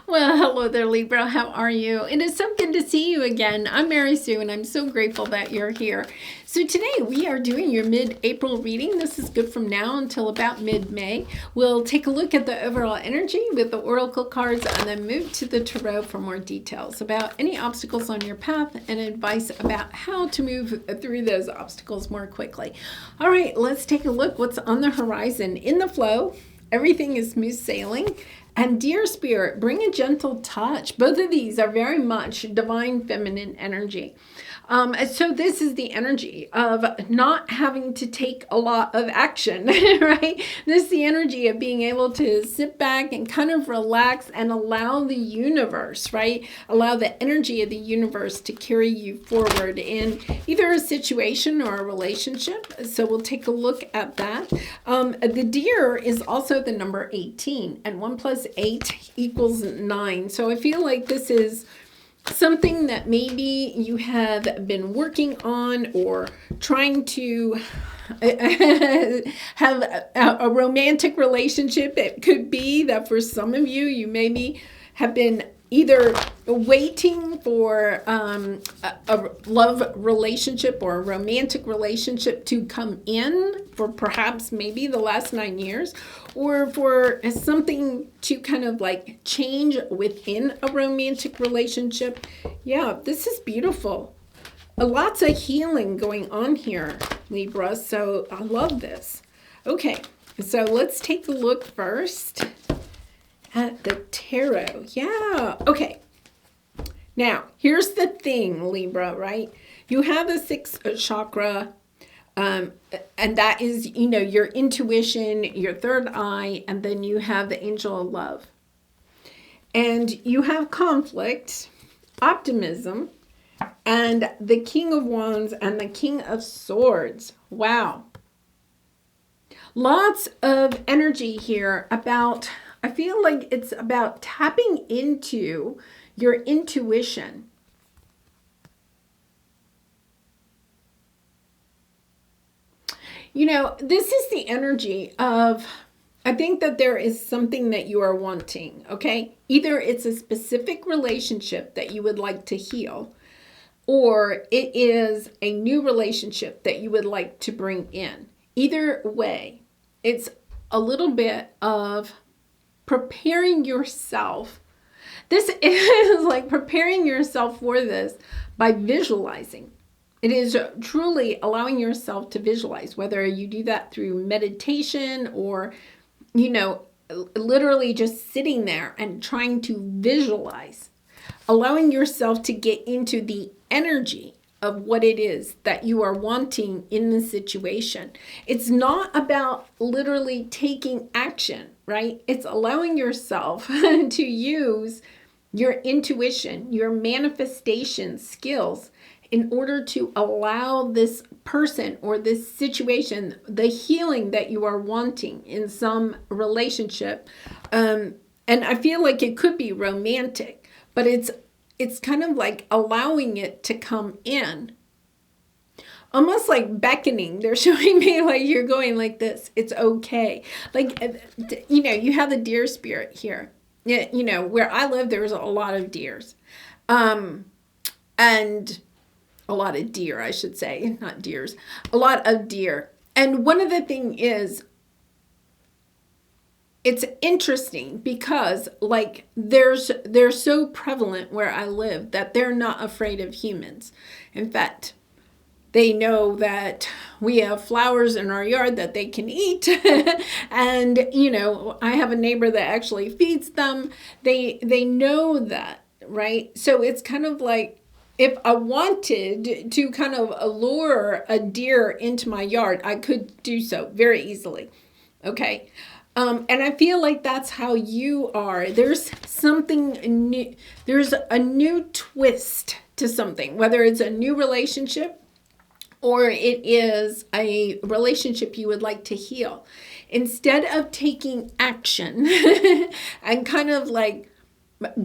Well, hello there, Libra. How are you? It is so good to see you again. I'm Mary Sue, and I'm so grateful that you're here. So today we are doing your mid-April reading. This is good from now until about mid-May. We'll take a look at the overall energy with the oracle cards and then move to the tarot for more details about any obstacles on your path and advice about how to move through those obstacles more quickly. All right, let's take a look what's on the horizon. In the flow, everything is smooth sailing. And dear Spirit, bring a gentle touch. Both of these are very much divine feminine energy. So this is the energy of not having to take a lot of action, right? This is the energy of being able to sit back and kind of relax and allow the universe, right? Allow the energy of the universe to carry you forward in either a situation or a relationship. So we'll take a look at that. The deer is also the number 18, and 1 plus 8 equals 9. So I feel like this is something that maybe you have been working on or trying to have a romantic relationship. It could be that for some of you, you maybe have been either waiting for a love relationship or a romantic relationship to come in for perhaps maybe the last 9 years, or for something to kind of like change within a romantic relationship. Yeah, this is beautiful. Lots of healing going on here, Libra, so I love this. Okay, so let's take a look first at the tarot. Yeah, okay. Now, here's the thing, Libra, right? You have the 6th chakra, and that is, your intuition, your third eye, and then you have the angel of love. And you have conflict, optimism, and the King of Wands and the King of Swords. Wow. Lots of energy here about, I feel like it's about tapping into your intuition. This is the energy of, I think that there is something that you are wanting, okay? Either it's a specific relationship that you would like to heal, or it is a new relationship that you would like to bring in. Either way, it's a little bit of preparing yourself. This is like preparing yourself for this by visualizing. It is truly allowing yourself to visualize, whether you do that through meditation or, literally just sitting there and trying to visualize, allowing yourself to get into the energy of what it is that you are wanting in the situation. It's not about literally taking action, right? It's allowing yourself to use your intuition, your manifestation skills in order to allow this person or this situation, the healing that you are wanting in some relationship. And I feel like it could be romantic, but it's kind of like allowing it to come in. Almost like beckoning. They're showing me like you're going like this. It's okay. Like, you have the deer spirit here. Where I live, there's a lot of deers. And a lot of deer, I should say, not deers. A lot of deer. And one of the things is, it's interesting because like they're so prevalent where I live that they're not afraid of humans. In fact, they know that we have flowers in our yard that they can eat. And, I have a neighbor that actually feeds them. They know that, right? So it's kind of like, if I wanted to kind of allure a deer into my yard, I could do so very easily. Okay. And I feel like that's how you are. There's something new. There's a new twist to something, whether it's a new relationship or it is a relationship you would like to heal. Instead of taking action and kind of like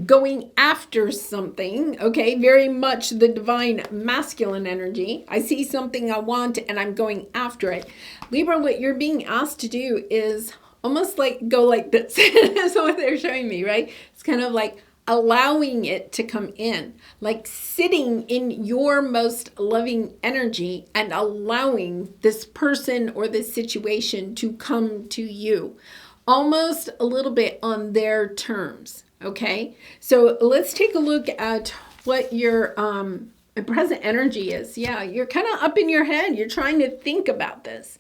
going after something, okay, very much the divine masculine energy. I see something I want and I'm going after it. Libra, what you're being asked to do is almost like go like this. That's what they're showing me, right? It's kind of like allowing it to come in, like sitting in your most loving energy and allowing this person or this situation to come to you, almost a little bit on their terms. Okay, so let's take a look at what your present energy is. Yeah, you're kind of up in your head. You're trying to think about this.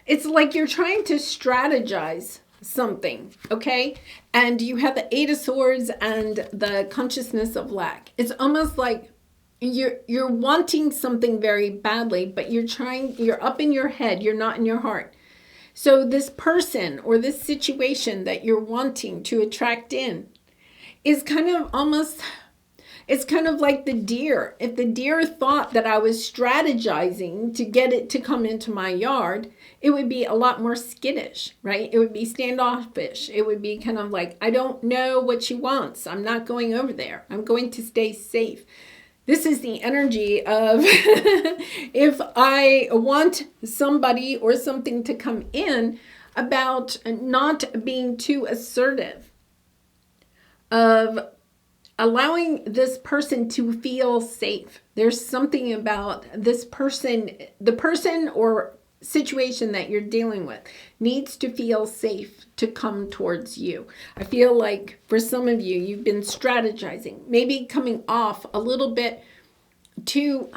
It's like you're trying to strategize something, okay? And you have the Eight of Swords and the consciousness of lack. It's almost like you're wanting something very badly, but you're up in your head, you're not in your heart. So this person or this situation that you're wanting to attract in is kind of almost, it's kind of like the deer. If the deer thought that I was strategizing to get it to come into my yard, it would be a lot more skittish, right? It would be standoffish. It would be kind of like, I don't know what she wants. I'm not going over there. I'm going to stay safe. This is the energy of if I want somebody or something to come in, about not being too assertive, of allowing this person to feel safe. There's something about this person, the person or situation that you're dealing with needs to feel safe to come towards you. I feel like for some of you, you've been strategizing, maybe coming off a little bit too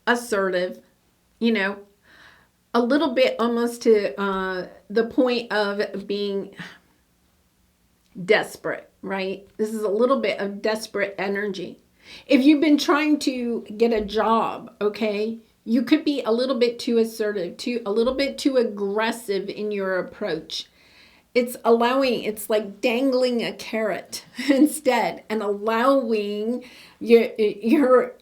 assertive, you know, a little bit almost to the point of being desperate, right? This is a little bit of desperate energy. If you've been trying to get a job, okay, you could be a little bit too assertive, a little bit too aggressive in your approach. It's like dangling a carrot instead and allowing your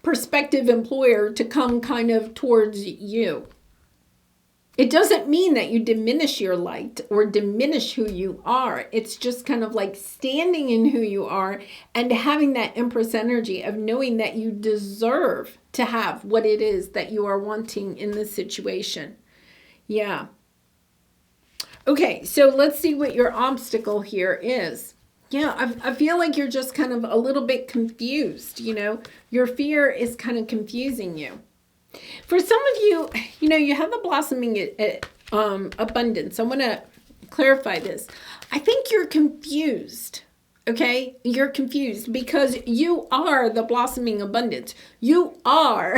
prospective employer to come kind of towards you. It doesn't mean that you diminish your light or diminish who you are. It's just kind of like standing in who you are and having that Empress energy of knowing that you deserve to have what it is that you are wanting in this situation. Yeah. Okay, so let's see what your obstacle here is. Yeah, I feel like you're just kind of a little bit confused, you know. Your fear is kind of confusing you. For some of you, you know, you have the blossoming abundance. I want to clarify this. I think you're confused, okay? You're confused because you are the blossoming abundance. You are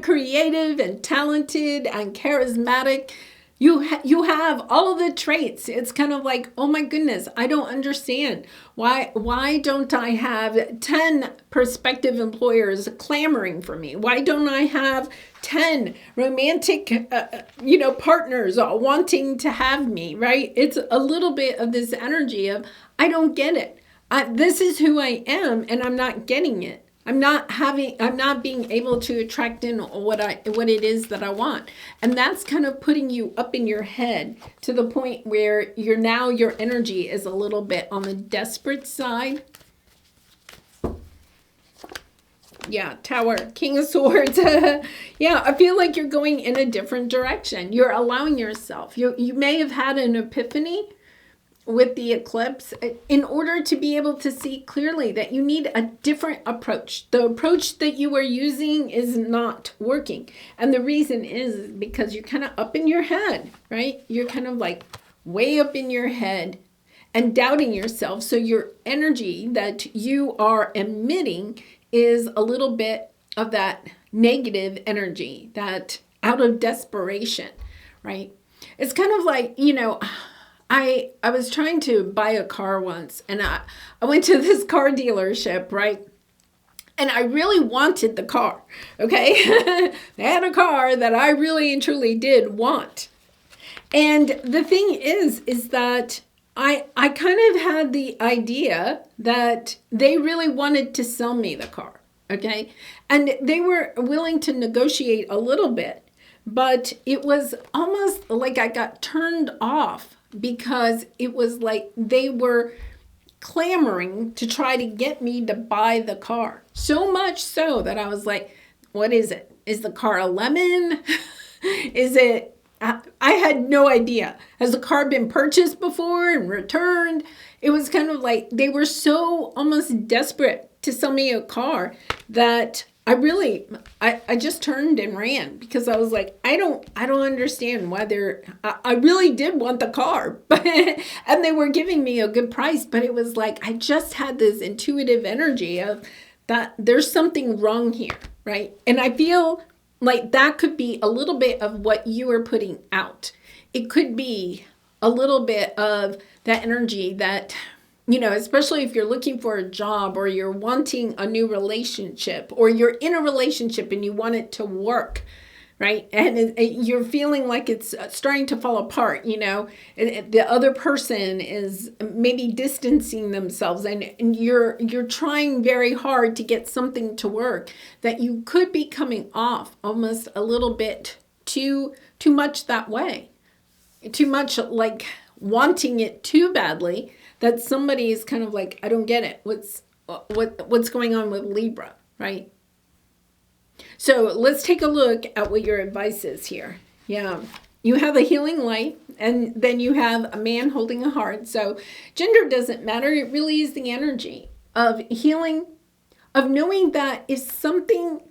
creative and talented and charismatic. You have all of the traits. It's kind of like, oh my goodness, I don't understand. Why don't I have 10 prospective employers clamoring for me? Why don't I have 10 romantic, partners wanting to have me, right? It's a little bit of this energy of, I don't get it. This is who I am and I'm not getting it. I'm not being able to attract in what it is that I want. And that's kind of putting you up in your head to the point where your energy is a little bit on the desperate side. Yeah, Tower, King of Swords. Yeah, I feel like you're going in a different direction. You're allowing yourself. You may have had an epiphany with the eclipse in order to be able to see clearly that you need a different approach. The approach that you are using is not working. And the reason is because you're kind of up in your head, right? You're kind of like way up in your head and doubting yourself. So your energy that you are emitting is a little bit of that negative energy, that out of desperation, right? It's kind of like, you know, I was trying to buy a car once and I went to this car dealership, right? And I really wanted the car, okay? They had a car that I really and truly did want. And the thing is that I kind of had the idea that they really wanted to sell me the car, okay? And they were willing to negotiate a little bit, but it was almost like I got turned off because it was like they were clamoring to try to get me to buy the car. So much so that I was like, what is it? Is the car a lemon? Is it... I had no idea. Has the car been purchased before and returned? it was kind of like they were so almost desperate to sell me a car that I just turned and ran, because I was like, I don't understand why I really did want the car, but and they were giving me a good price, but it was like I just had this intuitive energy of that there's something wrong here, right? And I feel like that could be a little bit of what you are putting out. It could be a little bit of that energy that, especially if you're looking for a job, or you're wanting a new relationship, or you're in a relationship and you want it to work, right? And you're feeling like it's starting to fall apart, the other person is maybe distancing themselves, and you're trying very hard to get something to work, that you could be coming off almost a little bit too much that way, too much like wanting it too badly, that somebody is kind of like, I don't get it. What's going on with Libra, right? So let's take a look at what your advice is here. Yeah. You have a healing light, and then you have a man holding a heart. So gender doesn't matter. It really is the energy of healing, of knowing that if something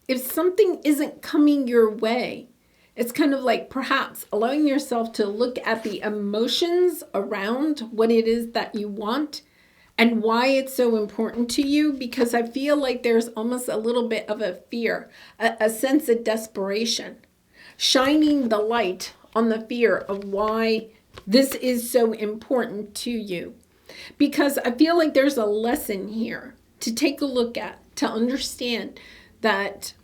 isn't coming your way, it's kind of like perhaps allowing yourself to look at the emotions around what it is that you want and why it's so important to you, because I feel like there's almost a little bit of a fear, a sense of desperation, shining the light on the fear of why this is so important to you. Because I feel like there's a lesson here to take a look at, to understand that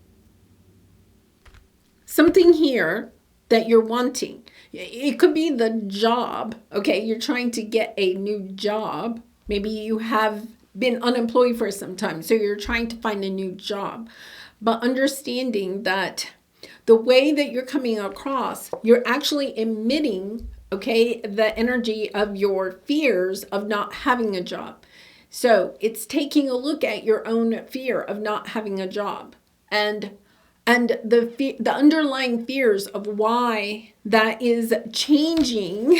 something here that you're wanting. It could be the job, okay? You're trying to get a new job. Maybe you have been unemployed for some time, so you're trying to find a new job. But understanding that the way that you're coming across, you're actually emitting, okay, the energy of your fears of not having a job. So it's taking a look at your own fear of not having a job, and the underlying fears of why that is changing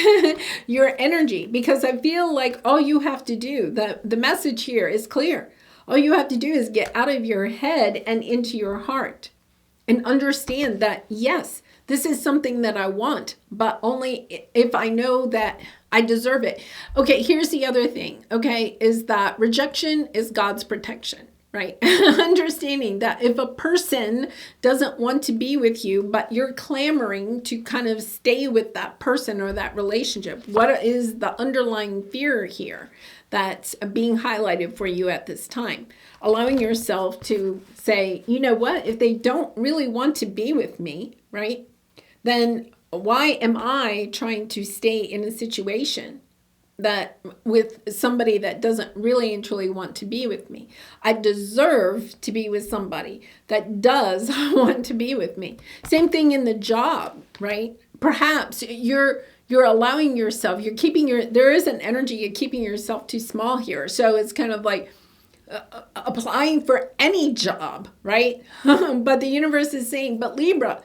your energy. Because I feel like all you have to do, the message here is clear. All you have to do is get out of your head and into your heart and understand that, yes, this is something that I want, but only if I know that I deserve it. Okay, here's the other thing, okay, is that rejection is God's protection. Right? Understanding that if a person doesn't want to be with you, but you're clamoring to kind of stay with that person or that relationship, what is the underlying fear here that's being highlighted for you at this time? Allowing yourself to say, you know what, if they don't really want to be with me, right, then why am I trying to stay in a situation that with somebody that doesn't really and truly want to be with me? I deserve to be with somebody that does want to be with me. Same thing in the job, right? Perhaps you're allowing yourself, there is an energy of keeping yourself too small here. So it's kind of like applying for any job, right? But the universe is saying, but Libra,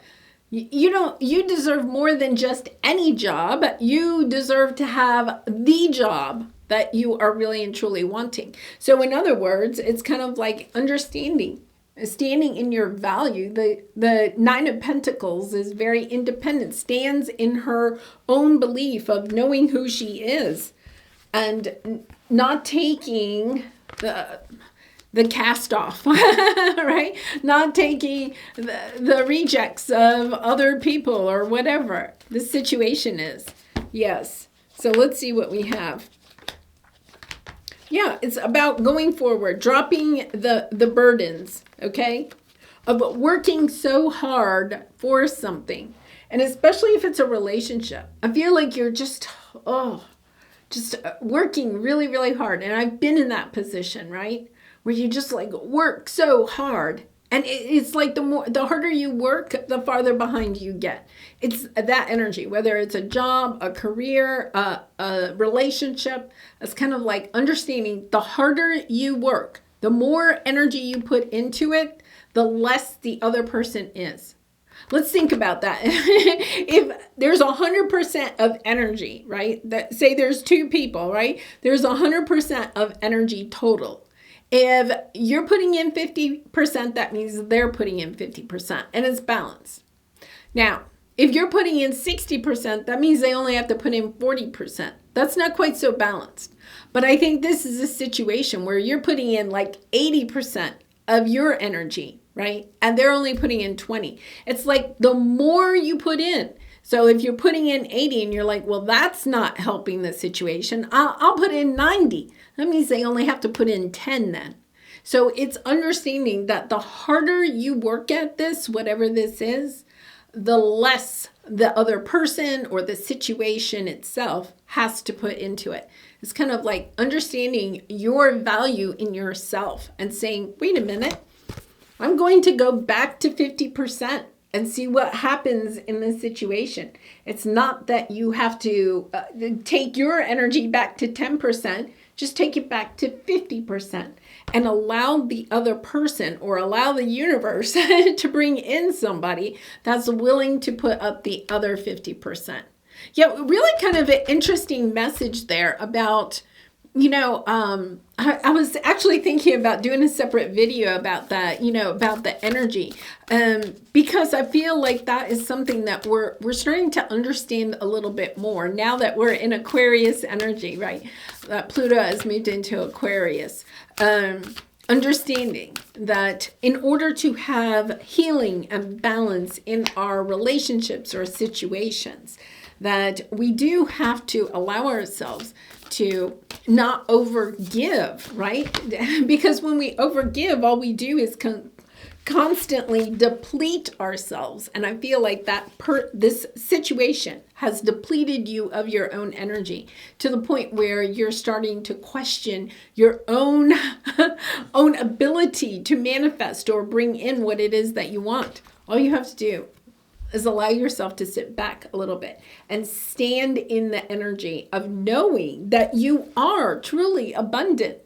you deserve more than just any job. You deserve to have the job that you are really and truly wanting. So in other words, it's kind of like standing in your value. The Nine of Pentacles is very independent, stands in her own belief of knowing who she is and not taking the cast off, right? Not taking the rejects of other people or whatever the situation is. Yes. So let's see what we have. Yeah, it's about going forward, dropping the burdens, okay, of working so hard for something. And especially if it's a relationship. I feel like you're just working really, really hard. And I've been in that position, right? Where you just like work so hard, and it's like the harder you work, the farther behind you get. It's that energy, whether it's a job, a career, a relationship. It's kind of like understanding the harder you work, the more energy you put into it, the less the other person is. Let's think about that. If there's 100% of energy, right? Say there's two people, right? There's 100% of energy total. If you're putting in 50%, that means they're putting in 50%, and it's balanced. Now, if you're putting in 60%, that means they only have to put in 40%. That's not quite so balanced. But I think this is a situation where you're putting in like 80% of your energy, right? And they're only putting in 20. It's like the more you put in. So if you're putting in 80 and you're like, well, that's not helping the situation, I'll put in 90. That means they only have to put in 10 then. So it's understanding that the harder you work at this, whatever this is, the less the other person or the situation itself has to put into it. It's kind of like understanding your value in yourself and saying, wait a minute, I'm going to go back to 50% and see what happens in this situation. It's not that you have to take your energy back to 10%, just take it back to 50% and allow the other person or allow the universe to bring in somebody that's willing to put up the other 50%. Yeah, really kind of an interesting message there about, I was actually thinking about doing a separate video about that, about the energy, because I feel like that is something that we're starting to understand a little bit more now that we're in Aquarius energy, right? Pluto has moved into Aquarius. Understanding that in order to have healing and balance in our relationships or situations, that we do have to allow ourselves to not overgive, right? Because when we overgive, all we do is constantly deplete ourselves. And I feel like that this situation has depleted you of your own energy to the point where you're starting to question your own ability to manifest or bring in what it is that you want. All you have to do is allow yourself to sit back a little bit and stand in the energy of knowing that you are truly abundant.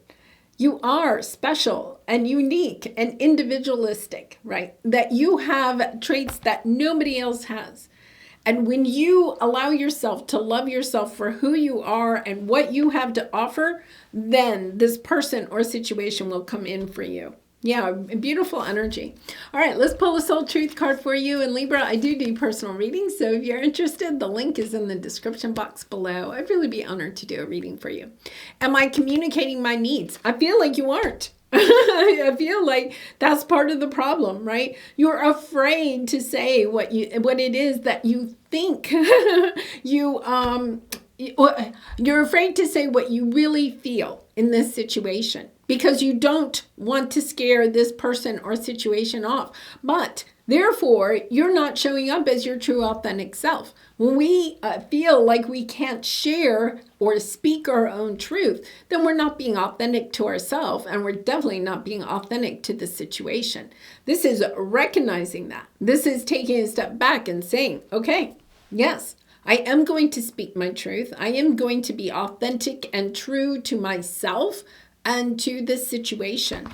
You are special and unique and individualistic, right? That you have traits that nobody else has. And when you allow yourself to love yourself for who you are and what you have to offer, then this person or situation will come in for you. Yeah, beautiful energy. All right, let's pull a soul truth card for you. And Libra, I do personal readings, so if you're interested, the link is in the description box below. I'd really be honored to do a reading for you. Am I communicating my needs? I feel like you aren't. I feel like that's part of the problem, right? You're afraid to say what it is that you think. You're afraid to say what you really feel in this situation, because you don't want to scare this person or situation off. But therefore, you're not showing up as your true authentic self. When we feel like we can't share or speak our own truth, then we're not being authentic to ourselves, and we're definitely not being authentic to the situation. This is recognizing that. This is taking a step back and saying, okay, yes, I am going to speak my truth. I am going to be authentic and true to myself and to this situation,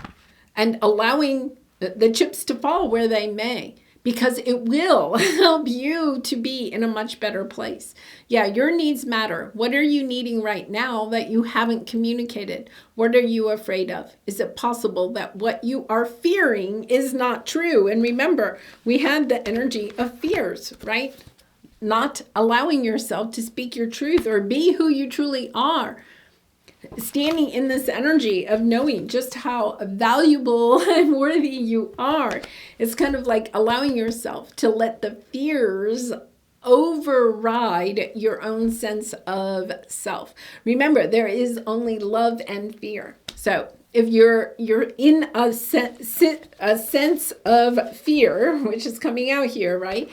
and allowing the chips to fall where they may, because it will help you to be in a much better place. Yeah, your needs matter. What are you needing right now that you haven't communicated? What are you afraid of? Is it possible that what you are fearing is not true? And remember, we had the energy of fears, right? Not allowing yourself to speak your truth or be who you truly are. Standing in this energy of knowing just how valuable and worthy you are. It's kind of like allowing yourself to let the fears override your own sense of self. Remember, there is only love and fear. So if you're in a sense of fear, which is coming out here, right?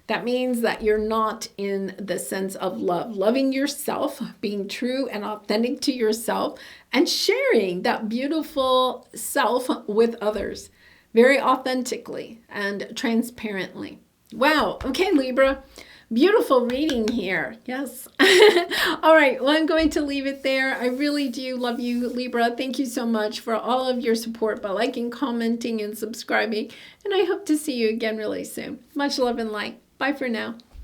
That means that you're not in the sense of love, loving yourself, being true and authentic to yourself, and sharing that beautiful self with others very authentically and transparently. Wow. Okay, Libra. Beautiful reading here. Yes. All right. Well, I'm going to leave it there. I really do love you, Libra. Thank you so much for all of your support by liking, commenting, and subscribing. And I hope to see you again really soon. Much love and light. Bye for now.